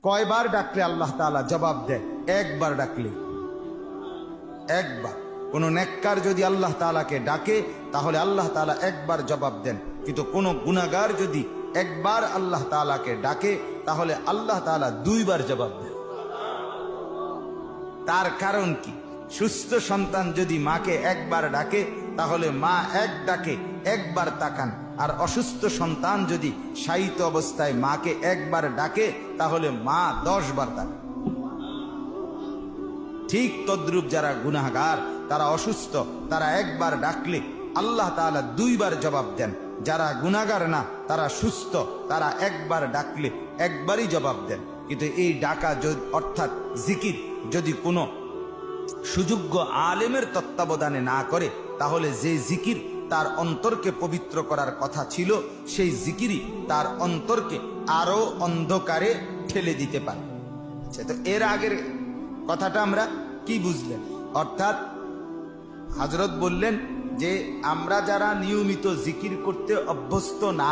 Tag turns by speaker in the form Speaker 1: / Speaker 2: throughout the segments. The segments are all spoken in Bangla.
Speaker 1: কয়বার ডাকলে আল্লাহ তাআলা জবাব দেয়? একবার ডাকলে, একবার। কোন নেককার যদি আল্লাহ তাআলাকে ডাকে তাহলে আল্লাহ তাআলা একবার জবাব দেন, কিন্তু কোন গুনাহগার যদি একবার আল্লাহ তাআলাকে ডাকে তাহলে আল্লাহ তাআলা দুইবার জবাব দেন। তার কারণ কি? সুস্থ সন্তান যদি মাকে একবার ডাকে তাহলে মা এক ডাকে একবার তাকান, আর অসুস্থ সন্তান যদি শায়িত অবস্থায় মাকে একবার ডাকে তাহলে মা 10 বার তাকান। ঠিক তদ্রূপ যারা গুনাহগার, তারা অসুস্থ, তারা একবার ডাকলে আল্লাহ তাআলা দুইবার জবাব দেন। যারা গুনাহগার না, তারা সুস্থ, তারা একবার ডাকলে একবারই জবাব দেন। কিন্তু এই ডাকা অর্থাৎ জিকির যদি কোনো সুযোগ্য আলেমের তত্ত্বাবধানে না করে তাহলে যে জিকির তার অন্তরকে পবিত্র করার কথা ছিল সেই জিকিরই তার অন্তরকে আরো অন্ধকারে ঠেলে দিতে পারে। তো এর আগের কথাটা আমরা কি বুঝলেন? অর্থাৎ হযরত বললেন যে আমরা যারা নিয়মিত জিকির করতে অভ্যস্ত না,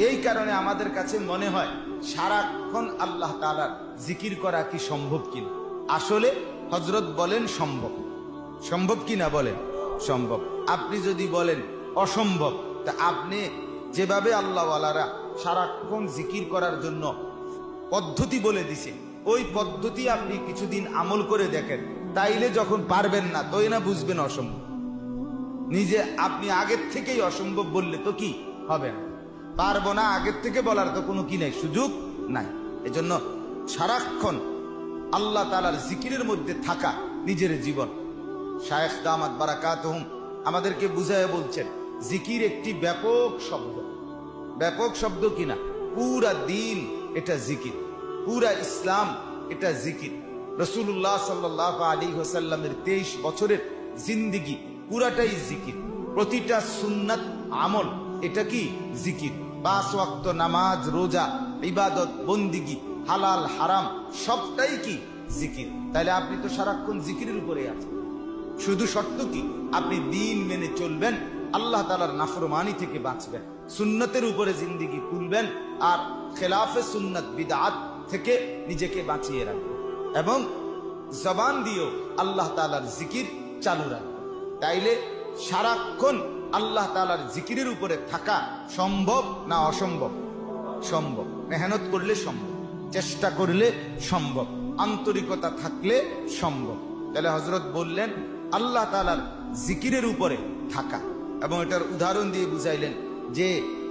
Speaker 1: এই কারণে আমাদের কাছে মনে হয় সারাক্ষণ আল্লাহ তাআলার জিকির করা কি সম্ভব কিনা। আসলে হযরত বলেন সম্ভব। সম্ভব কিনা বলেন? সম্ভব। আপনি যদি বলেন অসম্ভব, তা আপনি যেভাবে আল্লাহওয়ালারা সারাক্ষণ জিকির করার জন্য পদ্ধতি বলে দিছে, ওই পদ্ধতি আপনি কিছুদিন আমল করে দেখেন, তাইলে যখন পারবেন না তোই না বুঝবেন অসম্ভব। নিজে আপনি আগের থেকেই অসম্ভব বললে তো কি হবে না, পারবো না আগের থেকে বলার তো কোনো কি নাই, সুযোগ নাই। এজন্য সারাক্ষণ আল্লাহ তাআলার জিকিরের মধ্যে থাকা নিজের জীবন। শায়েখ দামাত বারাকাতুহুম আমাদেরকে বুঝায় বলছেন জিকির একটি ব্যাপক শব্দ। ব্যাপক শব্দ কিনা, পুরা দিন এটা জিকির, পুরা ইসলাম এটা জিকির। রাসূলুল্লাহ সাল্লাল্লাহু আলাইহি ওয়াসাল্লামের 23 বছরের জিন্দেগি পুরাটাই জিকির। প্রতিটা সুন্নাত আমল এটা কি জিকির। 5 ওয়াক্ত নামাজ, রোজা, ইবাদত, বন্দিগি, হালাল হারাম সবটাই কি জিকির। তাহলে আপনি তো সারাক্ষণ জিকিরের উপরে আছেন। শুধু শর্ত কি, আপনি দিন মেনে চলবেন, আল্লাহ তাআলার নাফরমানি থেকে বাঁচবেন, সুন্নতের উপরে জিন্দেগি তুলবেন, আর খেলাফে সুন্নাত বিদআত থেকে নিজেকে বাঁচিয়ে রাখবেন, এবং জবান দিয়েও আল্লাহ তাআলার জিকির চালু রাখবেন। তাইলে সারাক্ষণ আল্লাহ তাআলার জিকিরের উপরে থাকা সম্ভব না অসম্ভব? সম্ভব। মেহনত করলে সম্ভব, চেষ্টা করলে সম্ভব, আন্তরিকতা থাকলে সম্ভব। তাহলে হযরত বললেন আল্লাহ তাআলার জিকিরের উপরে থাকা, এবং এটার উদাহরণ দিয়ে বুঝাইলেন যে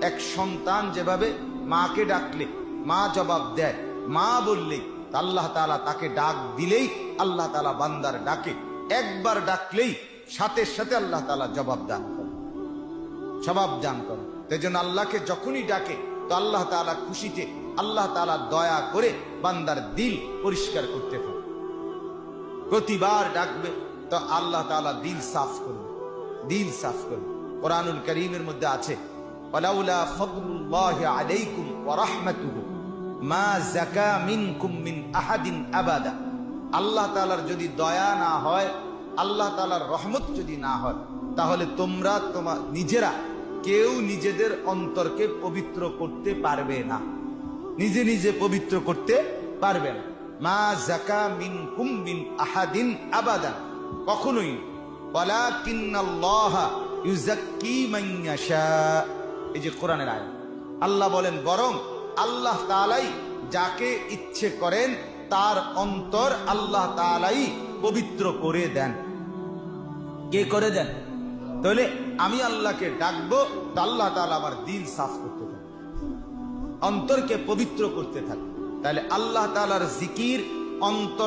Speaker 1: এক সন্তান যেভাবে মাকে ডাকলে মা জবাব দেয়, মা বললেই আল্লাহ তাআলা তাকে ডাক দিলেই আল্লাহ তাআলা বান্দার ডাকে একবার ডাকলেই সাথে সাথে আল্লাহ তাআলা জবাব দান করেন, জবাব দান করেন। তাই জন্য আল্লাহকে যখনই ডাকে তো আল্লাহ তাআলা খুশিতে, আল্লাহ তাআলা দয়া করে বান্দার দিল পরিষ্কার করতে থাকে। প্রতিবার ডাকবে তো আল্লাহ তাআলা দিল সাফ করবে, দিল সাফ করবে। কোরআনুল কারীমের মধ্যে আছে ওয়ালাউলা ফাদলুল্লাহি আলাইকুম ওয়া রাহমাতুহু মা যাকা মিনকুম মিন আহাদিন আবাদা। আল্লাহ তাআলার যদি দয়া না হয়, আল্লাহ তাআলার রহমত যদি না হয়, তাহলে তোমরা তোমার নিজেরা কেউ নিজেদের অন্তরকে পবিত্র করতে পারবে না, নিজে নিজে পবিত্র করতে পারবে না। মা যাকা মিনকুম মিন আহাদিন আবাদা, কখনোই। ওয়ালাকিন্নাল্লাহা ইউযাক্কি মান ইয়াশা, এই যে কোরআনের আয়াত। আল্লাহ বলেন বরং আল্লাহ তাআলাই যাকে ইচ্ছে করেন তার অন্তর আল্লাহ তাআলাই পবিত্র করে দেন। কে করে দেন? তাহলে আমি আল্লাহকে ডাকবো তো আল্লাহ তাআলা আমার দিল সাফ করতে থাকে, অন্তরকে পবিত্র করতে থাকে। তাহলে আল্লাহ তাআলার জিকির অন্তর